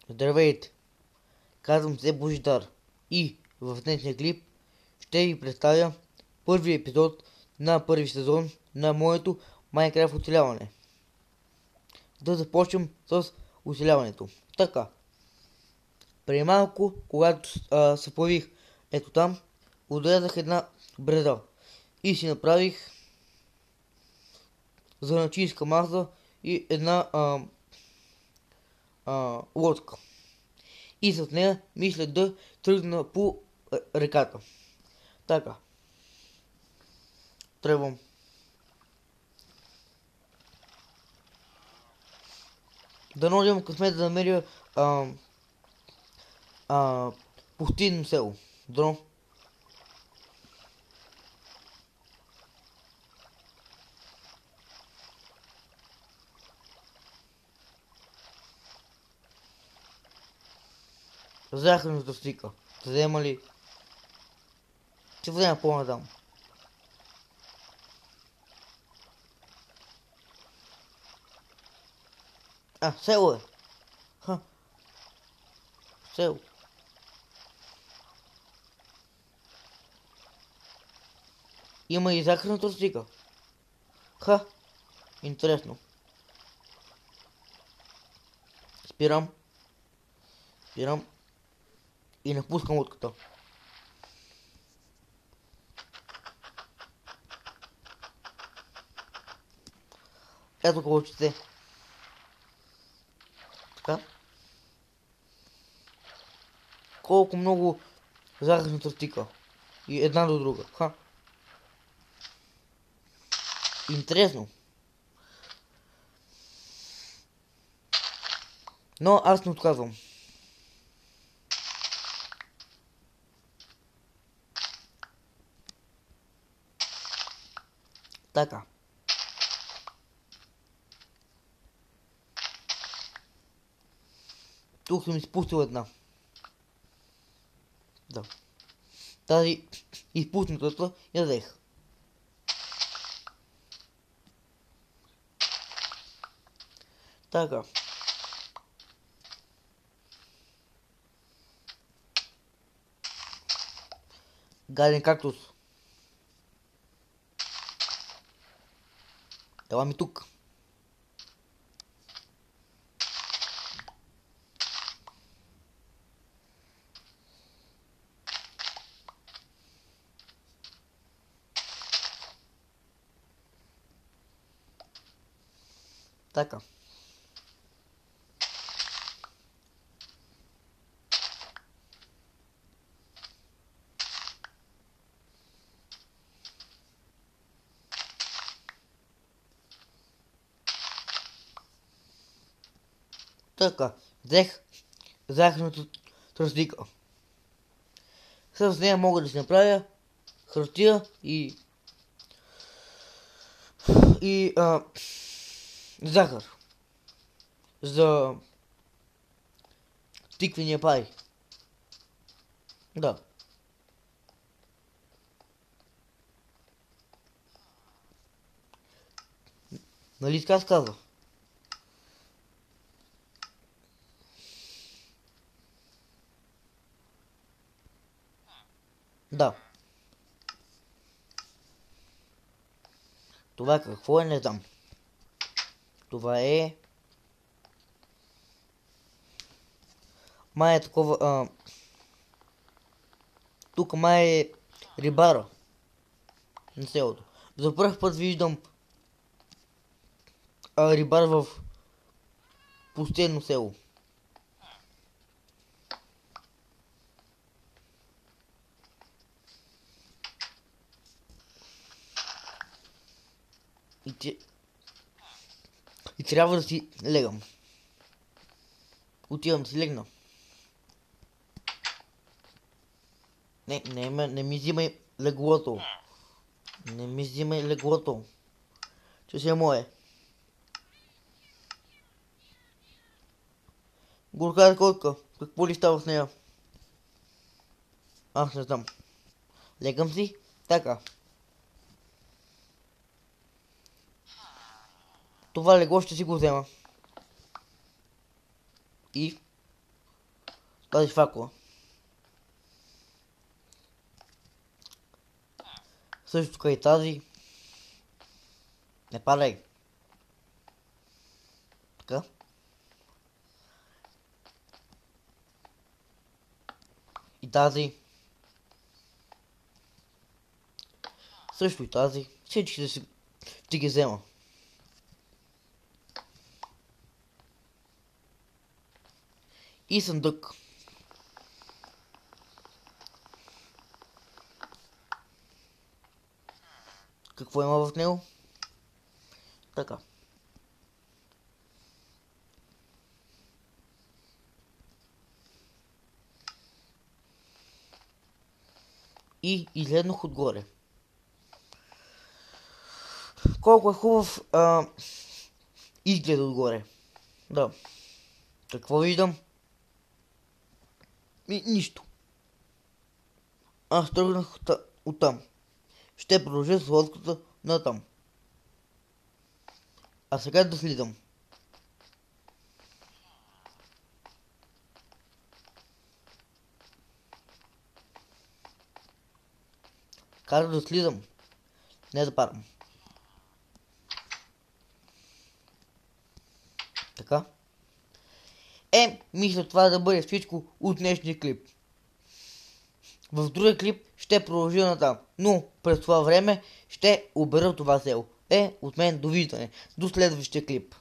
Здравейте, казвам се Божидар и в днешния клип ще ви представя първи епизод на първи сезон на моето Майнкрафт оцеляване. Да започнем с оцеляването. Така, преди малко, когато се появих ето там, отрязах една бреда и си направих занаячийска маса и една лодка. И с нея мисля да тръгна по реката. Така, тръгвам. Дано да имам късмет да намеря пустинно село. Дано. Захарната стика. Взема ли? Ще взема по-надам. Село е. Село. Има и захарната стика. Интересно. Спирам и напускам лодката. Ето колчите. Така. Колко много захарната стика. И една до друга. Интересно. Но аз не отказвам. Така. Тук съм изпустил една. Да. Тази изпуснатата я взех. Така. Гаден кактус. Ела ми тук. Така. Така. Взех захарната тръстика. С нея мога да си направя хартия и захар за тиквения пай. Да. Нали така казва? Да. Това какво е, не знам. Това е... Май е такова... Тук май е рибара на селото. За първ път виждам рибар в пустенно село. И трябва да си легам. Отивам да си легна. Не ми взимай леглото. Не ми взимай леглото. Че си е мое. Горката котка. Какво ли става с нея? Аз не знам. Легам си. Така. Това легло ще си го взема. И тази факула. Също така и тази. Не падай. Така. И тази. Също и тази. Всички ще ги взема. И съндък. Какво има в него? Така. И изгледнах отгоре. Колко е хубав изглед отгоре. Да. Какво виждам? Нищо. Аз тръгнах оттам. Ще продължа с лодката натам. А сега да слизам. Казах да слизам. Не да падам. Така. Мисля това да бъде всичко от днешния клип. В другия клип ще продължа натам, но през това време ще обера това село. От мен довиждане. До следващия клип.